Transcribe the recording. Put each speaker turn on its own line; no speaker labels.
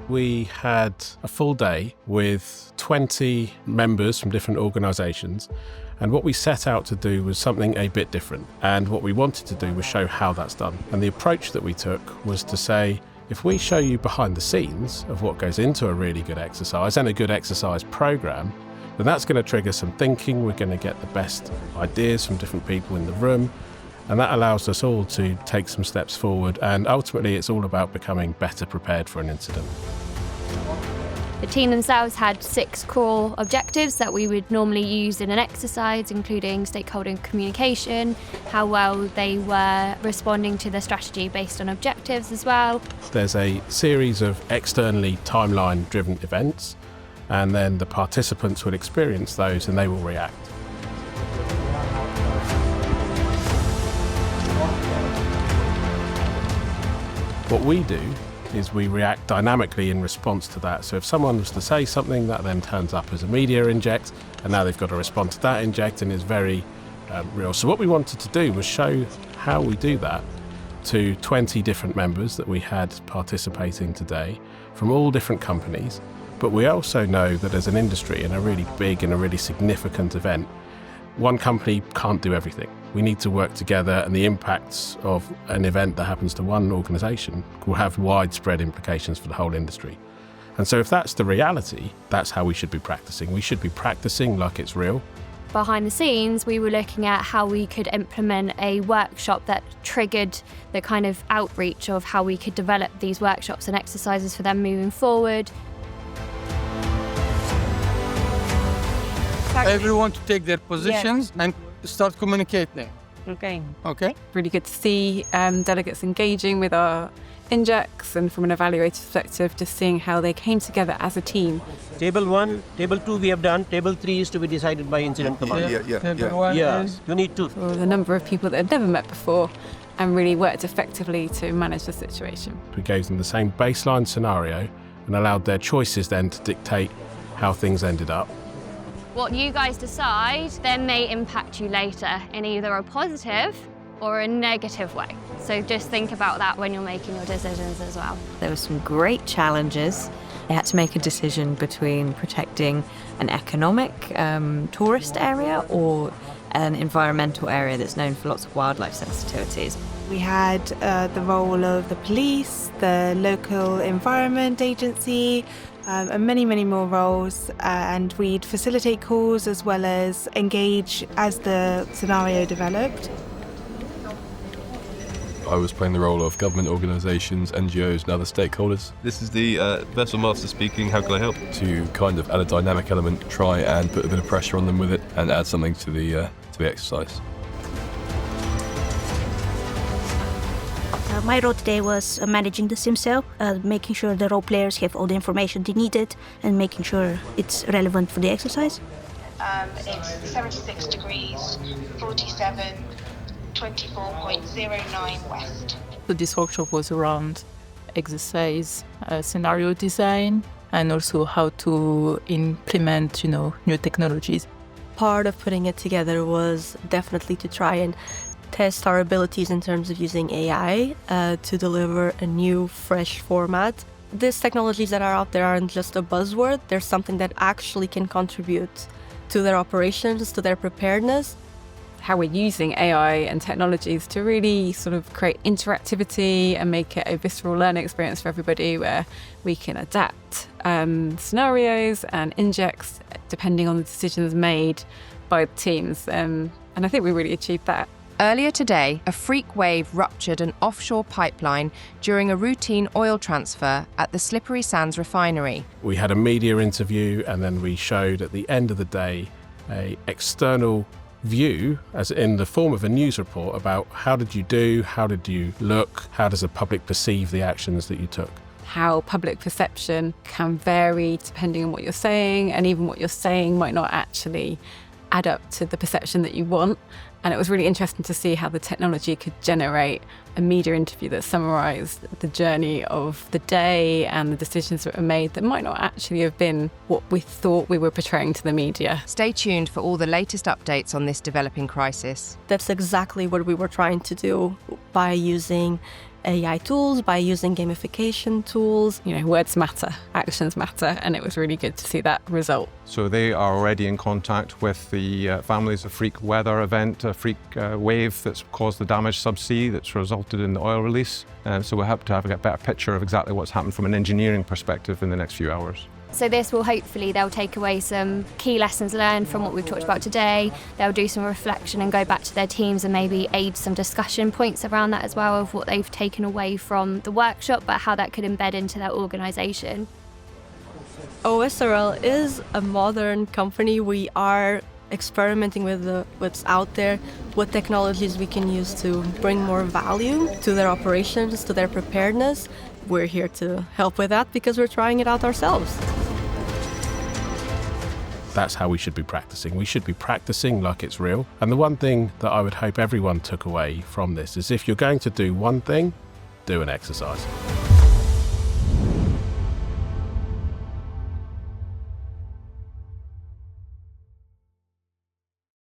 We had a full day with 20 members from different organisations, and what we set out to do was something a bit different. And what we wanted to do was show how that's done. And the approach that we took was to say, if we show you behind the scenes of what goes into a really good exercise and a good exercise programme, then that's going to trigger some thinking. We're going to get the best ideas from different people in the room, and that allows us all to take some steps forward, and ultimately it's all about becoming better prepared for an incident.
The team themselves had 6 core objectives that we would normally use in an exercise, including stakeholder communication, how well they were responding to the strategy based on objectives as well.
There's a series of externally timeline-driven events, and then the participants will experience those and they will react. What we do is we react dynamically in response to that. So if someone was to say something, that then turns up as a media inject, and now they've got to respond to that inject, and is very real. So what we wanted to do was show how we do that to 20 different members that we had participating today from all different companies. But we also know that as an industry, in a really big and a really significant event, one company can't do everything. We need to work together, and the impacts of an event that happens to one organisation will have widespread implications for the whole industry. And so if that's the reality, that's how we should be practicing. We should be practicing like it's real.
Behind the scenes, we were looking at how we could implement a workshop that triggered the kind of outreach of how we could develop these workshops and exercises for them moving forward.
Everyone to take their positions and start communicating.
Okay. Really good to see delegates engaging with our injects, and from an evaluator perspective, just seeing how they came together as a team.
Table 1, Table 2 we have done, Table 3 is to be decided by incident command. You need to.
For the number of people that had never met before and really worked effectively to manage the situation.
We gave them the same baseline scenario and allowed their choices then to dictate how things ended up.
What you guys decide then may impact you later in either a positive or a negative way. So just think about that when you're making your decisions as well.
There were some great challenges. They had to make a decision between protecting an economic tourist area or an environmental area that's known for lots of wildlife sensitivities.
We had the role of the police, the local environment agency, and many, many more roles, and we'd facilitate calls as well as engage as the scenario developed.
I was playing the role of government organisations, NGOs and other stakeholders.
This is the vessel master speaking, how can I help?
To kind of add a dynamic element, try and put a bit of pressure on them with it and add something to the exercise.
My role today was managing the sim cell, making sure the role players have all the information they needed and making sure it's relevant for the exercise.
It's 76 degrees, 47, 24.09 west.
So this workshop was around exercise, scenario design, and also how to implement, new technologies.
Part of putting it together was definitely to try and test our abilities in terms of using AI to deliver a new, fresh format. These technologies that are out there aren't just a buzzword, they're something that actually can contribute to their operations, to their preparedness.
How we're using AI and technologies to really sort of create interactivity and make it a visceral learning experience for everybody, where we can adapt scenarios and injects depending on the decisions made by the teams. And I think we really achieved that.
Earlier today, a freak wave ruptured an offshore pipeline during a routine oil transfer at the Slippery Sands refinery.
We had a media interview, and then we showed at the end of the day an external view, as in the form of a news report, about how did you do, how did you look, how does the public perceive the actions that you took.
How public perception can vary depending on what you're saying, and even what you're saying might not actually add up to the perception that you want. And it was really interesting to see how the technology could generate a media interview that summarised the journey of the day and the decisions that were made that might not actually have been what we thought we were portraying to the media.
Stay tuned for all the latest updates on this developing crisis.
That's exactly what we were trying to do by using AI tools, by using gamification tools.
You know, words matter, actions matter, and it was really good to see that result.
So they are already in contact with the families of freak weather event, a freak wave that's caused the damage subsea that's resulted in the oil release. So we hope to have a better picture of exactly what's happened from an engineering perspective in the next few hours.
So this will hopefully, they'll take away some key lessons learned from what we've talked about today. They'll do some reflection and go back to their teams and maybe aid some discussion points around that as well, of what they've taken away from the workshop, but how that could embed into their organisation.
OSRL is a modern company. We are experimenting with what's out there, what technologies we can use to bring more value to their operations, to their preparedness. We're here to help with that because we're trying it out ourselves.
That's how we should be practicing. We should be practicing like it's real. And the one thing that I would hope everyone took away from this is if you're going to do one thing, do an exercise.